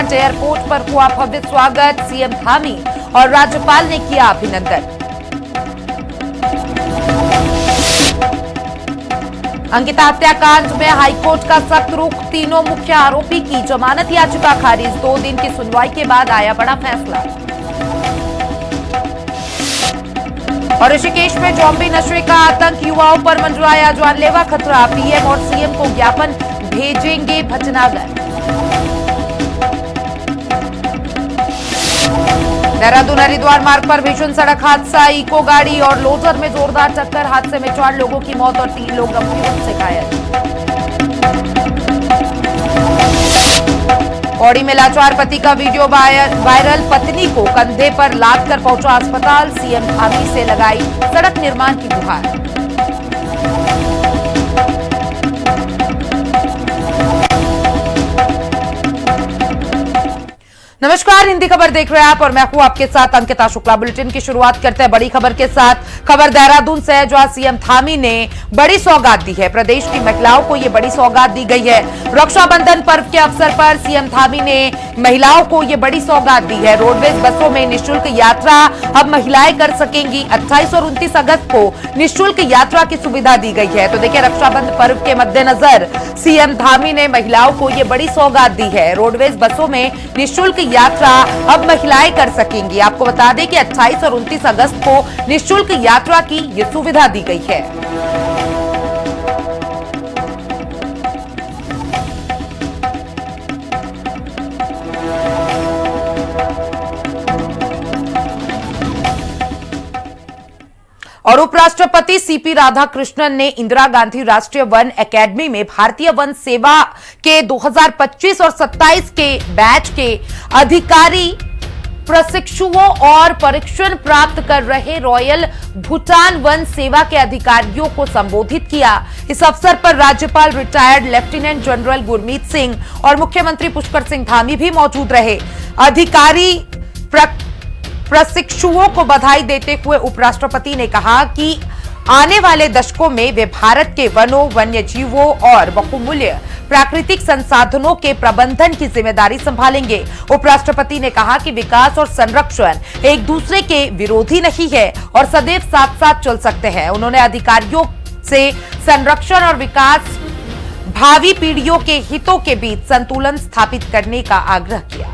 आज एयरपोर्ट पर हुआ भव्य स्वागत, सीएम धामी और राज्यपाल ने किया अभिनंदन। अंकिता हत्याकांड में हाईकोर्ट का सख्त रुख, तीनों मुख्य आरोपी की जमानत याचिका खारिज, 2 दिन की सुनवाई के बाद आया बड़ा फैसला। और ऋषिकेश में जॉम्बी नशे का आतंक, युवाओं पर मंडराया जानलेवा खतरा, पीएम और सीएम को ज्ञापन भेजेंगे भटनागर। देहरादून हरिद्वार मार्ग पर भीषण सड़क हादसा, इको गाड़ी और लोडर में जोरदार टक्कर, हादसे में 4 लोगों की मौत और 3 लोग गंभीर रूप से घायल। पौड़ी में लाचार पति का वीडियो वायरल, पत्नी को कंधे पर लाद कर पहुंचा अस्पताल, सीएम धामी से लगाई सड़क निर्माण की गुहार। नमस्कार, हिंदी खबर देख रहे हैं आप और मैं हूं आपके साथ अंकिता शुक्ला। बुलेटिन की शुरुआत करते हैं बड़ी खबर के साथ। खबर देहरादून से है, जहां सीएम धामी ने बड़ी सौगात दी है। प्रदेश की महिलाओं को यह बड़ी सौगात दी गई है। रक्षाबंधन पर्व के अवसर पर सीएम धामी ने महिलाओं को यह बड़ी सौगात दी है। रोडवेज बसों में निःशुल्क यात्रा अब महिलाएं कर सकेंगी। 28 और 29 अगस्त को निःशुल्क यात्रा की सुविधा दी गई है। तो देखिए, रक्षाबंधन पर्व के मद्देनजर सीएम धामी ने महिलाओं को यह बड़ी सौगात दी है। रोडवेज बसों में निःशुल्क यात्रा अब महिलाएं कर सकेंगी। आपको बता दें कि 28 और 29 अगस्त को निःशुल्क यात्रा की यह सुविधा दी गई है। और उपराष्ट्रपति सीपी राधाकृष्णन ने इंदिरा गांधी राष्ट्रीय वन एकेडमी में भारतीय वन सेवा के 2025 और 27 के बैच के अधिकारी, प्रशिक्षुओं और प्रशिक्षण प्राप्त कर रहे रॉयल भूटान वन सेवा के अधिकारियों को संबोधित किया। इस अवसर पर राज्यपाल retired lieutenant general Gurmeet Singh और मुख्यमंत्री पुष्कर सिंह धामी भी मौजूद रहे। अधिकारी प्रशिक्षुओं को बधाई देते हुए उपराष्ट्रपति ने कहा कि आने वाले दशकों में वे भारत के वनों, वन्य जीवों और बहुमूल्य प्राकृतिक संसाधनों के प्रबंधन की जिम्मेदारी संभालेंगे। उपराष्ट्रपति ने कहा कि विकास और संरक्षण एक दूसरे के विरोधी नहीं है और सदैव साथ साथ चल सकते हैं। उन्होंने अधिकारियों से संरक्षण और विकास, भावी पीढ़ियों के हितों के बीच संतुलन स्थापित करने का आग्रह किया।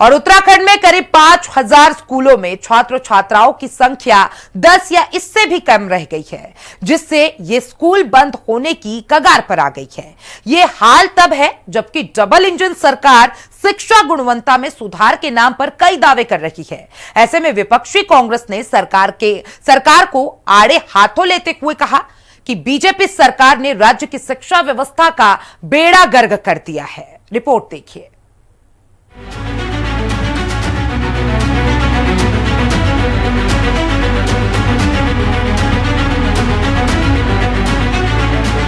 और उत्तराखंड में करीब 5000 स्कूलों में छात्र छात्राओं की संख्या 10 या इससे भी कम रह गई है, जिससे ये स्कूल बंद होने की कगार पर आ गई है। ये हाल तब है जबकि डबल इंजन सरकार शिक्षा गुणवत्ता में सुधार के नाम पर कई दावे कर रही है। ऐसे में विपक्षी कांग्रेस ने सरकार को आड़े हाथों लेते हुए कहा कि बीजेपी सरकार ने राज्य की शिक्षा व्यवस्था का बेड़ा गर्क कर दिया है। रिपोर्ट देखिए।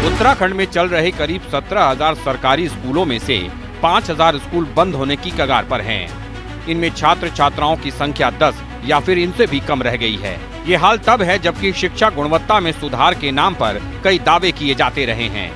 उत्तराखंड में चल रहे करीब 17,000 सरकारी स्कूलों में से 5,000 स्कूल बंद होने की कगार पर हैं। इनमें छात्र छात्राओं की संख्या 10 या फिर इनसे भी कम रह गई है। ये हाल तब है जबकि शिक्षा गुणवत्ता में सुधार के नाम पर कई दावे किए जाते रहे हैं।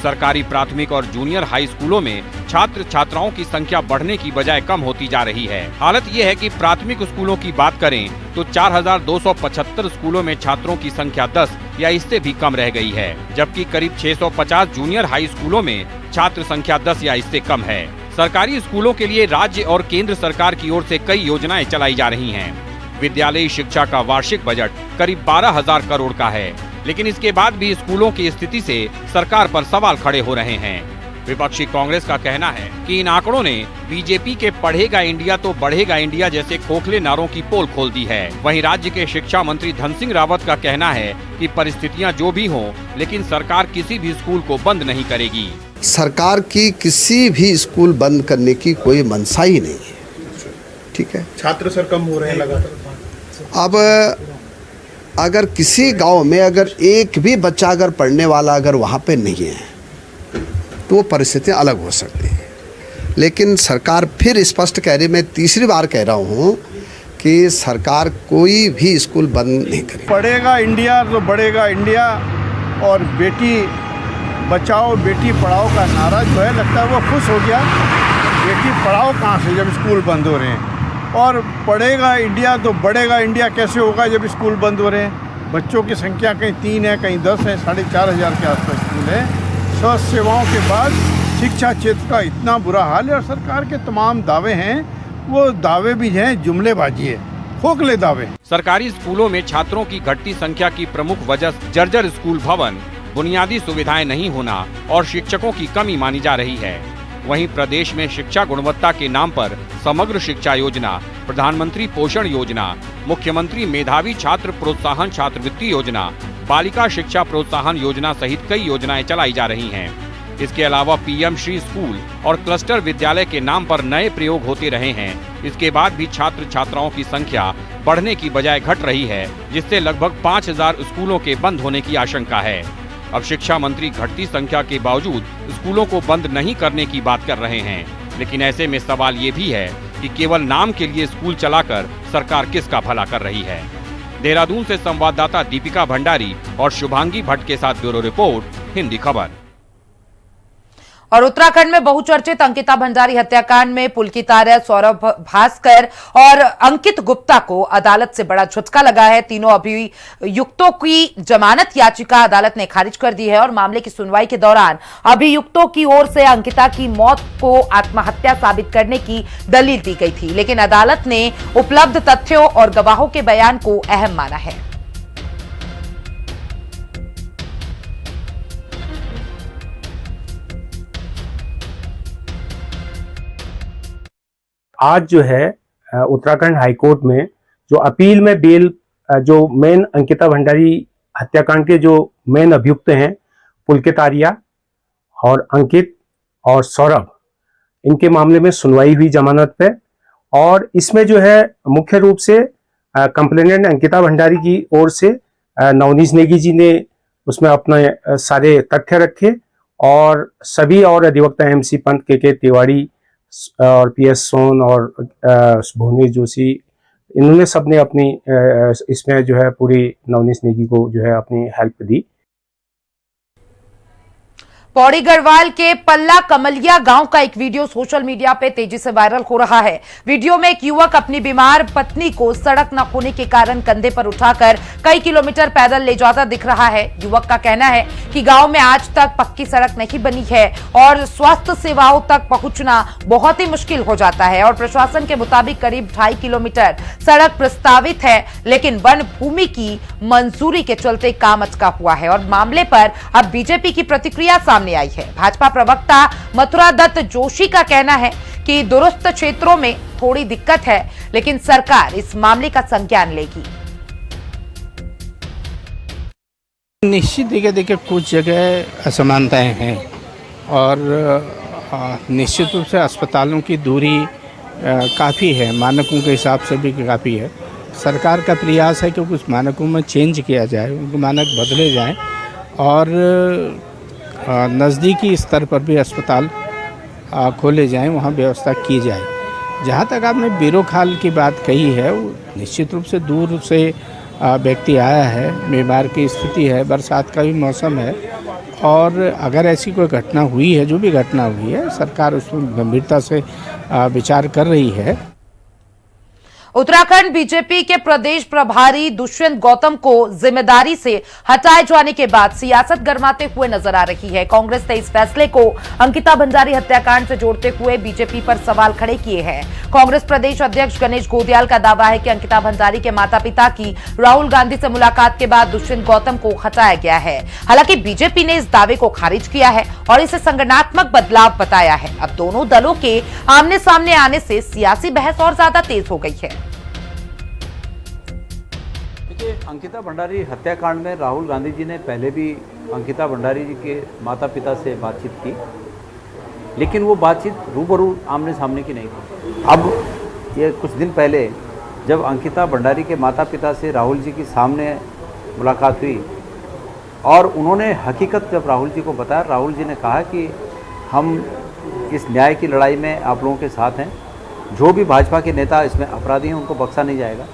सरकारी प्राथमिक और जूनियर हाई स्कूलों में छात्र छात्राओं की संख्या बढ़ने की बजाय कम होती जा रही है। हालत ये है कि प्राथमिक स्कूलों की बात करें तो 4,275 स्कूलों में छात्रों की संख्या 10 या इससे भी कम रह गई है, जबकि करीब 650 जूनियर हाई स्कूलों में छात्र संख्या 10 या इससे कम है। सरकारी स्कूलों के लिए राज्य और केंद्र सरकार की ओर से कई योजनाएं चलाई जा रही हैं। विद्यालयी शिक्षा का वार्षिक बजट करीब 12,000 करोड़ का है, लेकिन इसके बाद भी स्कूलों की स्थिति से सरकार पर सवाल खड़े हो रहे हैं। विपक्षी कांग्रेस का कहना है कि इन आंकड़ों ने बीजेपी के पढ़ेगा इंडिया तो बढ़ेगा इंडिया जैसे खोखले नारों की पोल खोल दी है। वहीं राज्य के शिक्षा मंत्री धन सिंह रावत का कहना है कि परिस्थितियां जो भी हों, लेकिन सरकार किसी भी स्कूल को बंद नहीं करेगी। सरकार की किसी भी स्कूल बंद करने की कोई मंशा ही नहीं है। ठीक है, छात्र सर कम हो रहे हैं लगातार। अब अगर किसी गांव में अगर एक भी बच्चा अगर पढ़ने वाला अगर वहाँ पे नहीं है तो वो परिस्थितियाँ अलग हो सकती हैं। लेकिन सरकार फिर स्पष्ट कह रही, मैं तीसरी बार कह रहा हूँ कि सरकार कोई भी स्कूल बंद नहीं करेगी। पढ़ेगा इंडिया तो बढ़ेगा इंडिया, और बेटी बचाओ बेटी पढ़ाओ का नारा जो है लगता है वो खुश हो गया। बेटी पढ़ाओ कहाँ से जब स्कूल बंद हो रहे हैं, और पढ़ेगा इंडिया तो बढ़ेगा इंडिया कैसे होगा जब स्कूल बंद हो रहे हैं। बच्चों की संख्या कहीं 3 है कहीं 10 है, 4,500 के आसपास स्कूल है। स्वास्थ्य सेवाओं के बाद शिक्षा क्षेत्र का इतना बुरा हाल है, और सरकार के तमाम दावे हैं वो दावे भी हैं जुमलेबाजी है, खोखले दावे। सरकारी स्कूलों में छात्रों की घटती संख्या की प्रमुख वजह जर्जर स्कूल भवन, बुनियादी सुविधाएं नहीं होना और शिक्षकों की कमी मानी जा रही है। वहीं प्रदेश में शिक्षा गुणवत्ता के नाम पर समग्र शिक्षा योजना, प्रधानमंत्री पोषण योजना, मुख्यमंत्री मेधावी छात्र प्रोत्साहन छात्रवृत्ति योजना, बालिका शिक्षा प्रोत्साहन योजना सहित कई योजनाएं चलाई जा रही हैं। इसके अलावा पीएम श्री स्कूल और क्लस्टर विद्यालय के नाम पर नए प्रयोग होते रहे हैं। इसके बाद भी छात्र छात्राओं की संख्या बढ़ने की बजाय घट रही है, जिससे लगभग 5,000 स्कूलों के बंद होने की आशंका है। अब शिक्षा मंत्री घटती संख्या के बावजूद स्कूलों को बंद नहीं करने की बात कर रहे हैं, लेकिन ऐसे में सवाल ये भी है कि केवल नाम के लिए स्कूल चलाकर सरकार किसका भला कर रही है। देहरादून से संवाददाता दीपिका भंडारी और शुभांगी भट्ट के साथ ब्यूरो रिपोर्ट, हिंदी खबर। और उत्तराखंड में बहुचर्चित अंकिता भंडारी हत्याकांड में पुलकितारत सौरभ भास्कर और अंकित गुप्ता को अदालत से बड़ा झटका लगा है। तीनों अभियुक्तों की जमानत याचिका अदालत ने खारिज कर दी है और मामले की सुनवाई के दौरान अभियुक्तों की ओर से अंकिता की मौत को आत्महत्या साबित करने की दलील दी गई थी, लेकिन अदालत ने उपलब्ध तथ्यों और गवाहों के बयान को अहम माना है। आज जो है उत्तराखंड हाईकोर्ट में जो अपील में बेल जो मेन अंकिता भंडारी हत्याकांड के जो मेन अभियुक्त हैं पुलकित आर्या और अंकित और सौरभ, इनके मामले में सुनवाई हुई जमानत पे। और इसमें जो है मुख्य रूप से कंप्लेनेंट अंकिता भंडारी की ओर से नवनीत नेगी जी ने उसमें अपने सारे तथ्य रखे और सभी और अधिवक्ता MC पंत, के तिवारी और PS सोन और भुवनेश जोशी, इन्होंने सबने अपनी इसमें जो है पूरी नवनीत नेगी को जो है अपनी हेल्प दी। पौड़ी गढ़वाल के पल्ला कमलिया गांव का एक वीडियो सोशल मीडिया पे तेजी से वायरल हो रहा है। वीडियो में एक युवक अपनी बीमार पत्नी को सड़क न होने के कारण कंधे पर उठाकर कई किलोमीटर पैदल ले जाता दिख रहा है। युवक का कहना है कि गांव में आज तक पक्की सड़क नहीं बनी है और स्वास्थ्य सेवाओं तक पहुंचना बहुत ही मुश्किल हो जाता है और प्रशासन के मुताबिक करीब 2.5 किलोमीटर सड़क प्रस्तावित है, लेकिन वन भूमि की मंजूरी के चलते काम अटका हुआ है और मामले पर अब बीजेपी की प्रतिक्रिया सामने आई है। भाजपा प्रवक्ता मथुरा दत्त जोशी का कहना है कि दुरुस्त क्षेत्रों में थोड़ी दिक्कत है, लेकिन सरकार इस मामले का संज्ञान लेगी। निश्चित देखिए कुछ जगह असमानताएं हैं और निश्चित रूप से अस्पतालों की दूरी काफ़ी है, मानकों के हिसाब से भी काफ़ी है। सरकार का प्रयास है कि कुछ मानकों में चेंज किया जाए, उनके मानक बदले जाएं और नज़दीकी स्तर पर भी अस्पताल खोले जाएं, वहाँ व्यवस्था की जाए। जहाँ तक आपने बीरोखाल की बात कही है, वो निश्चित रूप से दूर से व्यक्ति आया है, बीमार की स्थिति है, बरसात का भी मौसम है और अगर ऐसी कोई घटना हुई है, जो भी घटना हुई है, सरकार उसमें गंभीरता से विचार कर रही है। उत्तराखंड बीजेपी के प्रदेश प्रभारी दुष्यंत गौतम को जिम्मेदारी से हटाए जाने के बाद सियासत गरमाते हुए नजर आ रही है। कांग्रेस ने इस फैसले को अंकिता भंडारी हत्याकांड से जोड़ते हुए बीजेपी पर सवाल खड़े किए हैं। कांग्रेस प्रदेश अध्यक्ष गणेश गोदियाल का दावा है कि अंकिता भंडारी के माता पिता की राहुल गांधी से मुलाकात के बाद दुष्यंत गौतम को हटाया गया है। हालांकि बीजेपी ने इस दावे को खारिज किया है और इसे संगठनात्मक बदलाव बताया है। अब दोनों दलों के आमने सामने आने से सियासी बहस और ज्यादा तेज हो गई है। अंकिता भंडारी हत्याकांड में राहुल गांधी जी ने पहले भी अंकिता भंडारी जी के माता पिता से बातचीत की, लेकिन वो बातचीत रूबरू आमने सामने की नहीं थी। अब ये कुछ दिन पहले जब अंकिता भंडारी के माता पिता से राहुल जी की सामने मुलाकात हुई और उन्होंने हकीकत जब राहुल जी को बताया, राहुल जी ने कहा कि हम इस न्याय की लड़ाई में आप लोगों के साथ हैं, जो भी भाजपा के नेता इसमें अपराधी हैं उनको बख्शा नहीं जाएगा।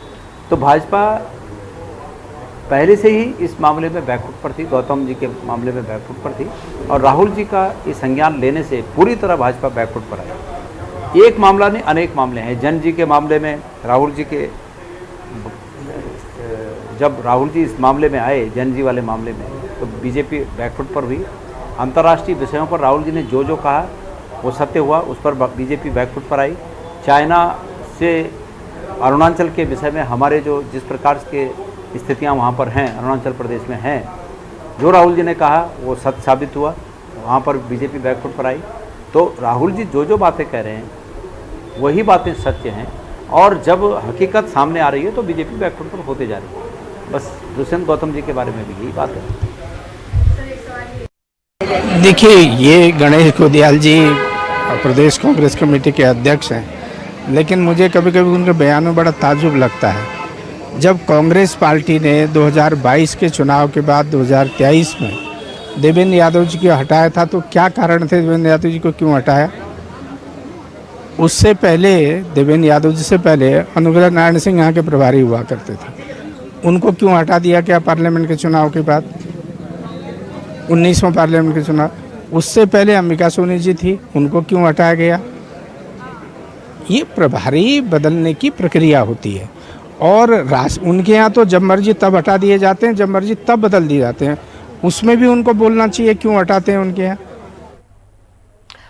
तो भाजपा पहले से ही इस मामले में बैकफुट पर थी, गौतम जी के मामले में बैकफुट पर थी, और राहुल जी का ये संज्ञान लेने से पूरी तरह भाजपा बैकफुट पर आई। एक मामला नहीं, अनेक मामले हैं। जैन जी के मामले में राहुल जी के, जब राहुल जी इस मामले में आए, जैन जी वाले मामले में, तो बीजेपी बैकफुट पर हुई। अंतर्राष्ट्रीय विषयों पर राहुल जी ने जो जो कहा वो सत्य हुआ, उस पर बीजेपी बैकफुट पर आई। चाइना से अरुणाचल के विषय में हमारे जो जिस प्रकार के स्थितियां वहां पर हैं, अरुणाचल प्रदेश में हैं, जो राहुल जी ने कहा वो सत्य साबित हुआ, वहां पर बीजेपी बैकफुट पर आई। तो राहुल जी जो जो बातें कह रहे हैं वही बातें सत्य हैं, और जब हकीकत सामने आ रही है तो बीजेपी बैकफुट पर होते जा रही है। बस दुष्यंत गौतम जी के बारे में भी यही बात है। देखिए, ये गणेश गोदियाल जी प्रदेश कांग्रेस कमेटी के अध्यक्ष हैं, लेकिन मुझे कभी कभी उनके बयान में बड़ा ताज्जुब लगता है। जब कांग्रेस पार्टी ने 2022 के चुनाव के बाद 2023 में देवेंद्र यादव जी को हटाया था, तो क्या कारण थे देवेंद्र यादव जी को क्यों हटाया? उससे पहले, देवेंद्र यादव जी से पहले अनुग्रह नारायण सिंह यहाँ के प्रभारी हुआ करते थे, उनको क्यों हटा दिया क्या पार्लियामेंट के चुनाव के बाद, 19वां पार्लियामेंट के चुनाव? उससे पहले अंबिका सोनी जी थी, उनको क्यों हटाया गया? ये प्रभारी बदलने की प्रक्रिया होती है, और उनके यहाँ तो जब मर्जी तब हटा दिए जाते हैं, जब मर्जी तब बदल दिए जाते हैं। उसमें भी उनको बोलना चाहिए क्यों हटाते हैं उनके यहाँ।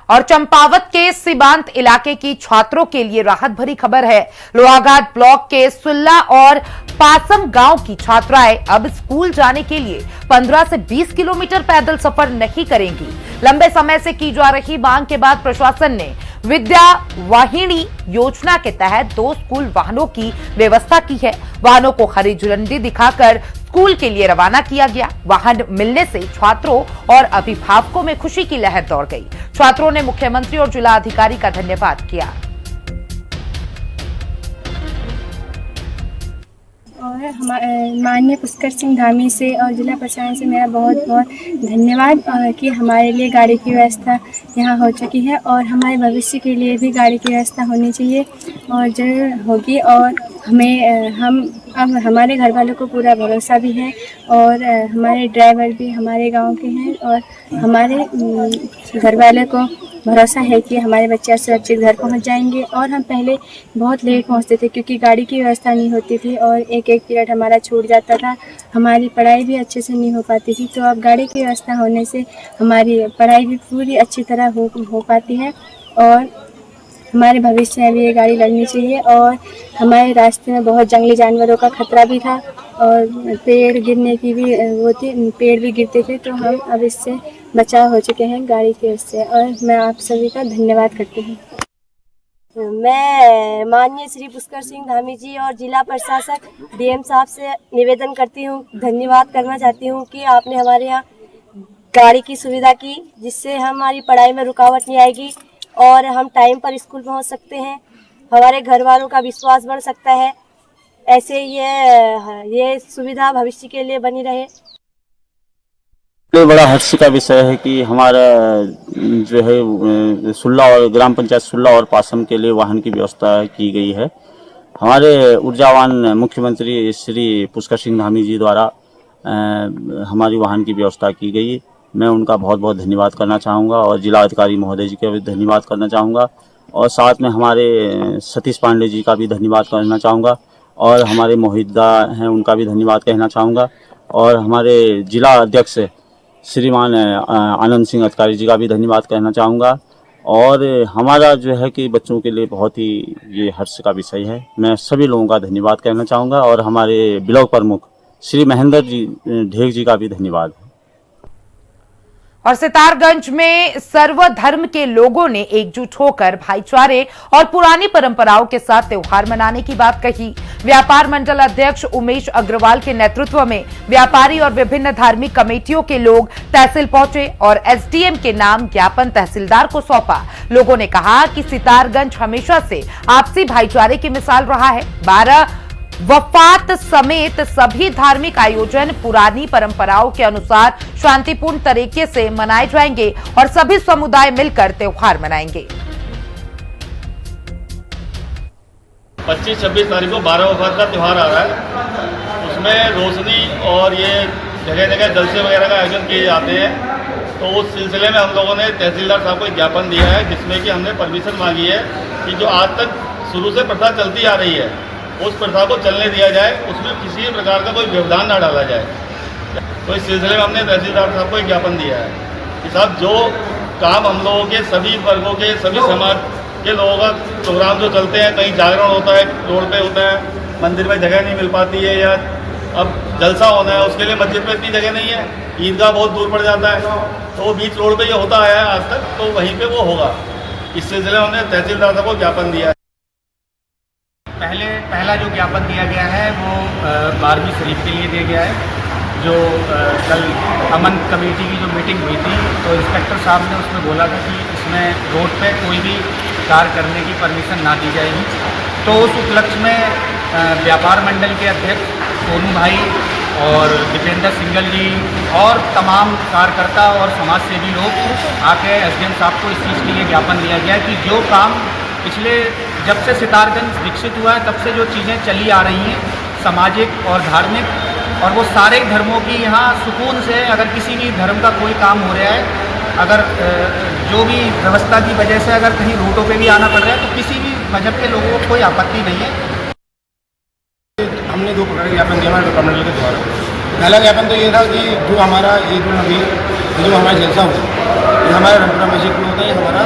और चंपावत के सीमांत इलाके की छात्रों के लिए राहत भरी खबर है। लोहाघाट ब्लॉक के सुल्ला और पासम गांव की छात्राएं अब स्कूल जाने के लिए 15 से 20 किलोमीटर पैदल सफर नहीं करेंगी। लंबे समय से की जा रही मांग के बाद प्रशासन ने विद्या वाहिनी योजना के तहत 2 स्कूल वाहनों की व्यवस्था की है। वाहनों को हरी झंडी दिखाकर स्कूल के लिए रवाना किया गया। वाहन मिलने से छात्रों और अभिभावकों में खुशी की लहर दौड़ गई। छात्रों ने मुख्यमंत्री और जिला अधिकारी का धन्यवाद किया। और माननीय पुष्कर सिंह धामी से और जिला प्रशासन से मेरा बहुत बहुत धन्यवाद कि हमारे लिए गाड़ी की व्यवस्था यहाँ हो चुकी है, और हमारे भविष्य के लिए भी गाड़ी की व्यवस्था होनी चाहिए और जरूर होगी। और हम अब हमारे घर वालों को पूरा भरोसा भी है, और हमारे ड्राइवर भी हमारे गांव के हैं, और हमारे घर वालों को भरोसा है कि हमारे बच्चे सुरक्षित घर पहुंच जाएंगे। और हम पहले बहुत लेट पहुंचते थे क्योंकि गाड़ी की व्यवस्था नहीं होती थी, और एक एक पीरियड हमारा छूट जाता था, हमारी पढ़ाई भी अच्छे से नहीं हो पाती थी। तो अब गाड़ी की व्यवस्था होने से हमारी पढ़ाई भी पूरी अच्छी तरह हो पाती है, और हमारे भविष्य में भी ये गाड़ी लगनी चाहिए। और हमारे रास्ते में बहुत जंगली जानवरों का खतरा भी था, और पेड़ गिरने की भी वो थी, पेड़ भी गिरते थे, तो हम अब इससे बचाव हो चुके हैं गाड़ी के उससे। और मैं आप सभी का धन्यवाद करती हूँ। मैं माननीय श्री पुष्कर सिंह धामी जी और जिला प्रशासक डीएम साहब से निवेदन करती हूँ, धन्यवाद करना चाहती हूँ कि आपने हमारे यहाँ गाड़ी की सुविधा की, जिससे हमारी पढ़ाई में रुकावट नहीं आएगी और हम टाइम पर स्कूल पहुँच सकते हैं। हमारे घर वालों का विश्वास बढ़ सकता है। ऐसे ये सुविधा भविष्य के लिए बनी रहे। बड़ा हर्ष का विषय है कि हमारा जो है सुल्ला और ग्राम पंचायत सुल्ला और पासम के लिए वाहन की व्यवस्था की गई है। हमारे ऊर्जावान मुख्यमंत्री श्री पुष्कर सिंह धामी जी द्वारा हमारी वाहन की व्यवस्था की गई। मैं उनका बहुत बहुत धन्यवाद करना चाहूँगा, और जिला अधिकारी महोदय जी का भी धन्यवाद करना चाहूँगा, और साथ में हमारे सतीश पांडे जी का भी धन्यवाद करना चाहूँगा, और हमारे मोहितदा हैं उनका भी धन्यवाद कहना चाहूँगा, और हमारे जिला अध्यक्ष श्रीमान आनंद सिंह अधिकारी जी का भी धन्यवाद कहना चाहूँगा। और हमारा जो है कि बच्चों के लिए बहुत ही ये हर्ष का विषय है। मैं सभी लोगों का धन्यवाद कहना चाहूँगा, और हमारे ब्लॉक प्रमुख श्री महेंद्र जी ढेग जी का भी धन्यवाद। और सितारगंज में सर्वधर्म के लोगों ने एकजुट होकर भाईचारे और पुरानी परंपराओं के साथ त्योहार मनाने की बात कही। व्यापार मंडल अध्यक्ष उमेश अग्रवाल के नेतृत्व में व्यापारी और विभिन्न धार्मिक कमेटियों के लोग तहसील पहुंचे और एसडीएम के नाम ज्ञापन तहसीलदार को सौंपा। लोगों ने कहा कि सितारगंज हमेशा से आपसी भाईचारे की मिसाल रहा है। 12 वफात समेत सभी धार्मिक आयोजन पुरानी परंपराओं के अनुसार शांतिपूर्ण तरीके से मनाए जाएंगे और सभी समुदाय मिलकर त्योहार मनाएंगे। 25-26 तारीख को 12 वफात का त्यौहार आ रहा है। उसमें जिसमें रोशनी और ये जगह जगह जलसे वगैरह का आयोजन किए जाते हैं। तो उस सिलसिले में हम लोगों ने तहसीलदार साहब को एक ज्ञापन दिया है, जिसमें कि हमने परमिशन मांगी है कि जो आज तक शुरू से प्रथा चलती आ रही है उस प्रथा को चलने दिया जाए, उसमें किसी भी प्रकार का कोई व्यवधान ना डाला जाए। तो इस सिलसिले में हमने तहसीलदार साहब को एक ज्ञापन दिया है कि साहब जो काम हम लोगों के सभी वर्गों के सभी समाज के लोगों का प्रोग्राम जो चलते हैं, कहीं जागरण होता है, रोड पे होता है, मंदिर में जगह नहीं मिल पाती है, या अब जलसा होना है उसके लिए मस्जिद में इतनी जगह नहीं है, ईदगाह बहुत दूर पड़ जाता है, तो वो बीच रोड पे ये होता आया है आज तक, तो वहीं पे वो होगा। इस सिलसिले में हमने तहसीलदार साहब को ज्ञापन दिया है। पहला जो ज्ञापन दिया गया है वो 12वीं शरीफ के लिए दिया गया है। जो कल अमन कमेटी की जो मीटिंग हुई थी, तो इंस्पेक्टर साहब ने उसमें बोला था कि इसमें रोड पे कोई भी कार्य करने की परमिशन ना दी जाएगी। तो उस उपलक्ष्य में व्यापार मंडल के अध्यक्ष सोनू भाई और दीपेंद्र सिंगल जी और तमाम कार्यकर्ता और समाजसेवी लोग आके एसडीएम साहब को इस चीज़ के लिए ज्ञापन दिया गया कि जो काम पिछले जब से सितारगंज विकसित हुआ है तब से जो चीज़ें चली आ रही हैं सामाजिक और धार्मिक, और वो सारे धर्मों की यहाँ सुकून से, अगर किसी भी धर्म का कोई काम हो रहा है, अगर जो भी व्यवस्था की वजह से अगर कहीं रूटों पे भी आना पड़ रहा है, तो किसी भी मजहब के लोगों को कोई आपत्ति नहीं है। हमने 2 प्रकार के ज्ञापन दिया हमारे कमेटी के द्वारा। पहला ज्ञापन तो ये था कि जो हमारा ईद उल नबी जो हमारा जलसा हुआ, ये हमारा रमपुरा मस्जिद में होता है, ये हमारा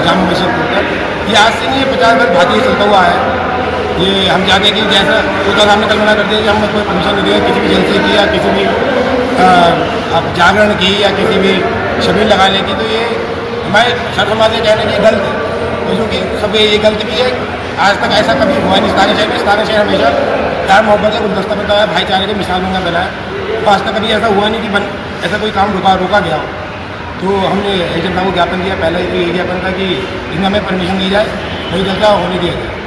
जामा मस्जिद में होता है। ये आज से नहीं, 50 वर्ष भाती चलता हुआ है। ये हम चाहते हैं कि जैसा तो हमने कल मना कर दिया कि हम कोई परमिशन नहीं देंगे किसी भी जलसे की या किसी भी अब जागरण की या किसी भी शिविर लगाने की। तो ये हमारे सर समाज के कहने की गलत है, तो चूँकि सब ये गलत भी है। आज तक ऐसा कभी हुआ नहीं। स्थानीय शहर हमेशा प्यार मोहब्बत का गुलदस्ता बनता है, भाईचारे की मिसाल बनकर बना है। तो आज तक कभी ऐसा हुआ नहीं कि ऐसा कोई काम रोका गया हो। तो हमने एजेंट साहब को ज्ञापन दिया। पहले ये ज्ञापन था कि इनमें हमें परमिशन दी जाए, कोई जलसा होने दिया जाए।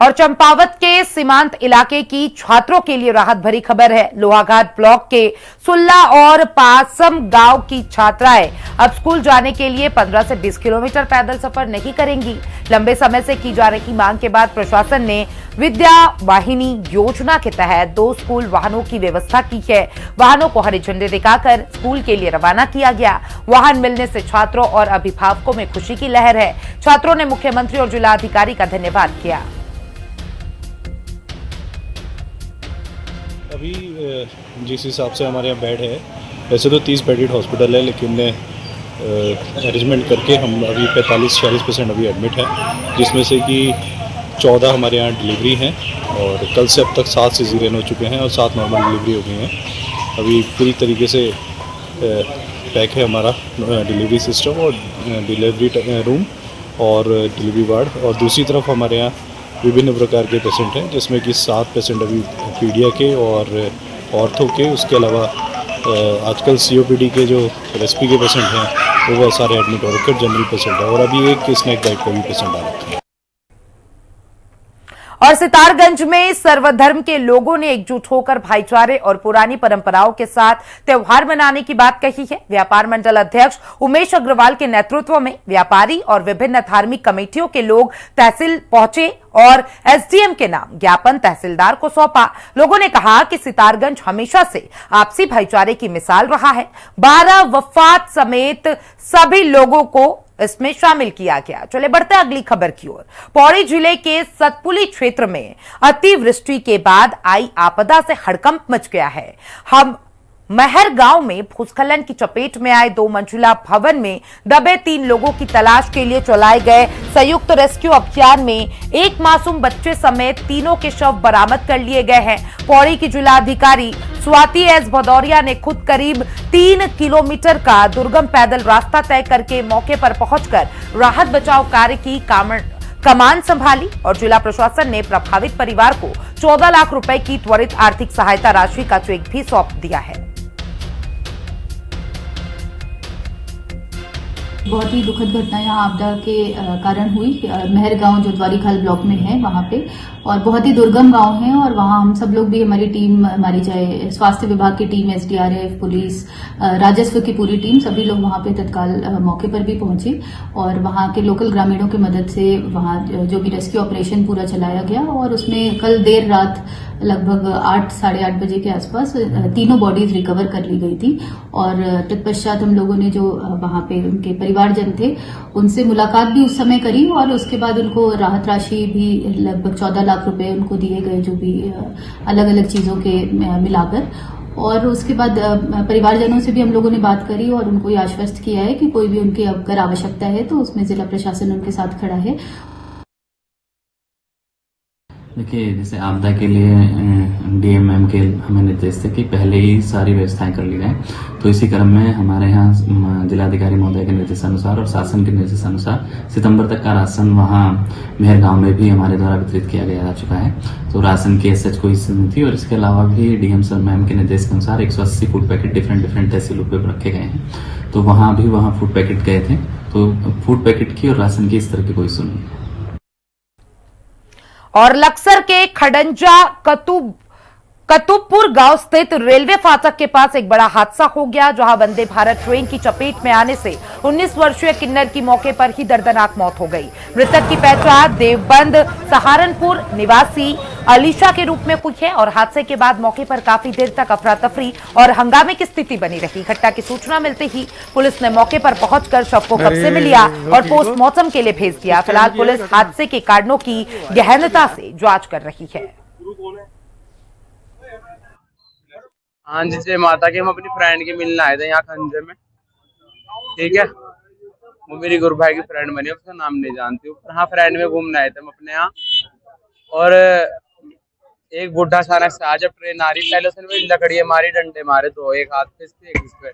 और चंपावत के सीमांत इलाके की छात्रों के लिए राहत भरी खबर है। लोहाघाट ब्लॉक के सुल्ला और पासम गांव की छात्राएं अब स्कूल जाने के लिए 15 से 20 किलोमीटर पैदल सफर नहीं करेंगी। लंबे समय से की जा रही मांग के बाद प्रशासन ने विद्या वाहिनी योजना के तहत 2 स्कूल वाहनों की व्यवस्था की है। वाहनों को हरी झंडी दिखाकर स्कूल के लिए रवाना किया गया। वाहन मिलने से छात्रों और अभिभावकों में खुशी की लहर है। छात्रों ने मुख्यमंत्री और जिलाधिकारी का धन्यवाद किया। अभी जिस हिसाब से हमारे यहाँ बेड है, वैसे तो 30 बेडेड हॉस्पिटल है, लेकिन अरेंजमेंट करके हम अभी 45-46% अभी एडमिट है, जिसमें से कि 14 हमारे यहाँ डिलीवरी हैं और कल से अब तक 7 सिजेरियन हो चुके हैं और 7 नॉर्मल डिलीवरी हो गई हैं। अभी पूरी तरीके से पैक है हमारा डिलीवरी सिस्टम और डिलीवरी रूम और डिलीवरी वार्ड। और दूसरी तरफ हमारे यहाँ विभिन्न प्रकार के पेशेंट हैं, जिसमें कि 7 पेशेंट अभी पीडिया के और ऑर्थो के, उसके अलावा आजकल COPD के जो रेस्पी के पेशेंट हैं वो बहुत सारे एडमिट हो रखे, जनरल पेशेंट है, और अभी एक स्नैक बाइट का भी पेशेंट आ रखा है। और सितारगंज में सर्वधर्म के लोगों ने एकजुट होकर भाईचारे और पुरानी परंपराओं के साथ त्योहार मनाने की बात कही है। व्यापार मंडल अध्यक्ष उमेश अग्रवाल के नेतृत्व में व्यापारी और विभिन्न धार्मिक कमेटियों के लोग तहसील पहुंचे और एसडीएम के नाम ज्ञापन तहसीलदार को सौंपा। लोगों ने कहा कि सितारगंज हमेशा से आपसी भाईचारे की मिसाल रहा है। 12 वफात समेत सभी लोगों को इसमें शामिल किया गया। चले बढ़ते अगली खबर की ओर। पौड़ी जिले के सतपुली क्षेत्र में अतिवृष्टि के बाद आई आपदा से हड़कंप मच गया है। हम महर गांव में भूस्खलन की चपेट में आए 2 मंजिला भवन में दबे 3 लोगों की तलाश के लिए चलाए गए संयुक्त रेस्क्यू अभियान में एक मासूम बच्चे समेत 3 के शव बरामद कर लिए गए हैं। पौड़ी की जिलाधिकारी स्वाति एस भदौरिया ने खुद करीब 3 किलोमीटर का दुर्गम पैदल रास्ता तय करके मौके पर पहुंचकर राहत बचाव कार्य की कमान संभाली और जिला प्रशासन ने प्रभावित परिवार को 14 लाख रुपए की त्वरित आर्थिक सहायता राशि का चेक भी सौंप दिया है। बहुत ही दुखद घटना यहाँ आपदा के कारण हुई। मेहर गांव जो द्वारीखाल ब्लॉक में है वहाँ पे, और बहुत ही दुर्गम गांव है, और वहाँ हम सब लोग भी, हमारी टीम, हमारी चाहे स्वास्थ्य विभाग की टीम, SDRF, पुलिस, राजस्व की पूरी टीम, सभी लोग वहाँ पे तत्काल मौके पर भी पहुंचे और वहाँ के लोकल ग्रामीणों की मदद से वहाँ जो भी रेस्क्यू ऑपरेशन पूरा चलाया गया। और उसमें कल देर रात लगभग 8, साढ़े 8 बजे के आसपास तीनों बॉडीज रिकवर कर ली गई थी। और तत्पश्चात हम लोगों ने जो वहाँ पे उनके परिवारजन थे उनसे मुलाकात भी उस समय करी, और उसके बाद उनको राहत राशि भी लगभग 14 लाख रुपए उनको दिए गए, जो भी अलग अलग चीजों के मिलाकर। और उसके बाद परिवारजनों से भी हम लोगों ने बात करी और उनको ये आश्वस्त किया है कि कोई भी उनकी अगर आवश्यकता है तो उसमें जिला प्रशासन उनके साथ खड़ा है। देखिए, जैसे आपदा के लिए DM मैम के हमें निर्देश थे कि पहले ही सारी व्यवस्थाएं कर ली जाएं, तो इसी क्रम में हमारे यहाँ जिलाधिकारी महोदय के निर्देशानुसार और शासन के निर्देशानुसार सितंबर तक का राशन वहाँ मेहर गांव में भी हमारे द्वारा वितरित किया जा चुका है। तो राशन की SH कोई नहीं थी, और इसके अलावा भी DM सर मैम के निर्देश के अनुसार 180 फूड पैकेट डिफरेंट तहसीलों पर रखे गए हैं। तो वहाँ फूड पैकेट गए थे, तो फूड पैकेट की और राशन की इस तरह की कोई इशू नहीं है। और लक्सर के खडंजा कतुबपुर गांव स्थित रेलवे फाटक के पास एक बड़ा हादसा हो गया, जहां वंदे भारत ट्रेन की चपेट में आने से 19 वर्षीय किन्नर की मौके पर ही दर्दनाक मौत हो गई। मृतक की पहचान देवबंद सहारनपुर निवासी अलीशा के रूप में हुई है, और हादसे के बाद मौके पर काफी देर तक अफरा तफरी और हंगामे की स्थिति बनी रही। घटना की सूचना मिलते ही पुलिस ने मौके पर पहुंचकर शव को कब्जे में लिया और पोस्टमार्टम के लिए भेज दिया। फिलहाल पुलिस हादसे के कारणों की गहनता से जांच कर रही है। हाँ जी, जय माता की। हम अपनी फ्रेंड के मिलने आए थे यहाँ खंजे में, ठीक है। वो मेरी गुरु भाई की फ्रेंड बनी, उसका नाम नहीं जानती हूँ, पर हाँ फ्रेंड में घूमने आए थे हम अपने यहाँ। और एक बुढ़ा अचानक से आज जब ट्रेन आ रही, पहले उसने लकड़ियाँ मारी, डंडे मारे, तो एक हाथ पे एक इस पे,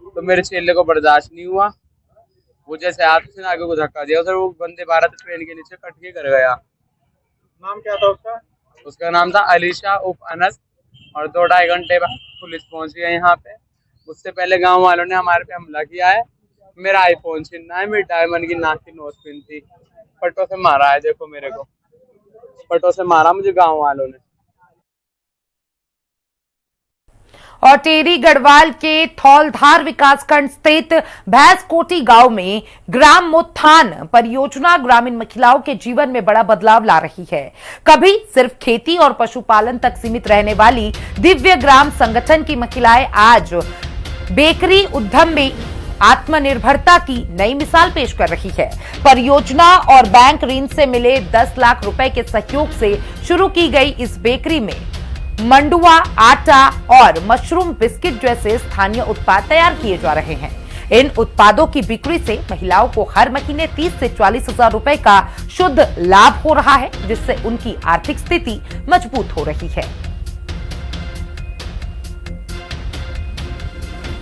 तो मेरे चेले को बर्दाश्त नहीं हुआ। वो जैसे हाथ से आगे को धक्का दिया, उधर वो वंदे भारत ट्रेन के नीचे कट के कर गया। नाम क्या था उसका? उसका नाम था अलीशा उर्फ अनस। और 2-2.5 घंटे बाद पुलिस पहुंच गई यहाँ पे। उससे पहले गांव वालों ने हमारे पे हमला किया है। मेरा आईफोन छीना है, मेरी डायमंड की नाक की नोज पिन थी, पट्टों से मारा है। देखो मेरे को पट्टों से मारा मुझे गांव वालों ने। और टेरी गढ़वाल के थौलधार विकासखंड स्थित भैंसकोटी गांव में ग्राम उत्थान परियोजना ग्रामीण महिलाओं के जीवन में बड़ा बदलाव ला रही है। कभी सिर्फ खेती और पशुपालन तक सीमित रहने वाली दिव्य ग्राम संगठन की महिलाएं आज बेकरी उद्यम में आत्मनिर्भरता की नई मिसाल पेश कर रही है। परियोजना और बैंक ऋण से मिले 10 लाख रुपए के सहयोग से शुरू की गई इस बेकरी में मंडुआ, आटा और मशरूम बिस्किट जैसे स्थानीय उत्पाद तैयार किए जा रहे हैं। इन उत्पादों की बिक्री से महिलाओं को हर महीने 30 से 40 हजार रुपए का शुद्ध लाभ हो रहा है, जिससे उनकी आर्थिक स्थिति मजबूत हो रही है।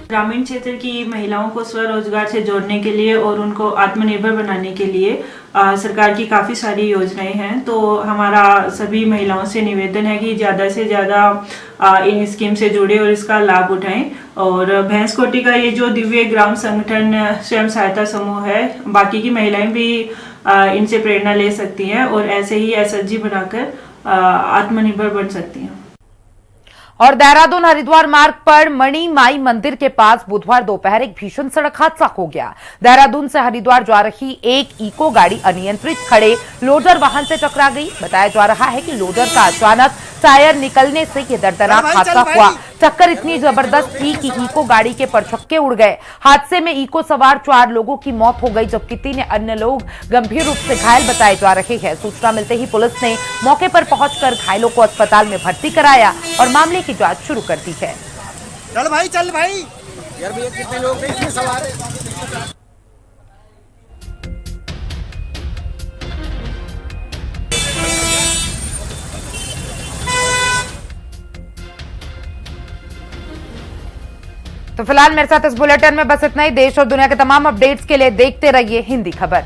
ग्रामीण क्षेत्र की महिलाओं को स्वरोजगार से जोड़ने के लिए और उनको आत्मनिर्भर बनाने के लिए सरकार की काफ़ी सारी योजनाएं हैं। तो हमारा सभी महिलाओं से निवेदन है कि ज़्यादा से ज़्यादा इन स्कीम से जुड़े और इसका लाभ उठाएं। और भैंसकोटी का ये जो दिव्य ग्राम संगठन स्वयं सहायता समूह है, बाकी की महिलाएं भी इनसे प्रेरणा ले सकती हैं और ऐसे ही SHG बनाकर आत्मनिर्भर बन सकती हैं। और देहरादून हरिद्वार मार्ग पर मणि माई मंदिर के पास बुधवार दोपहर एक भीषण सड़क हादसा हो गया। देहरादून से हरिद्वार जा रही एक इको गाड़ी अनियंत्रित खड़े लोडर वाहन से टकरा गई। बताया जा रहा है कि लोडर का अचानक टायर निकलने से यह दर्दनाक हादसा हुआ। टक्कर इतनी जबरदस्त थी कि इको गाड़ी के परछक्के उड़ गए। हादसे में इको सवार 4 लोगों की मौत हो गई, जबकि 3 अन्य लोग गंभीर रूप से घायल बताए जा रहे हैं। सूचना मिलते ही पुलिस ने मौके पर पहुंचकर घायलों को अस्पताल में भर्ती कराया और मामले की जांच शुरू कर दी है। चल भाई यार, भैया कितने लोग थे इसमें सवार है? तो फिलहाल मेरे साथ इस बुलेटिन में बस इतना ही। देश और दुनिया के तमाम अपडेट्स के लिए देखते रहिए हिंदी खबर।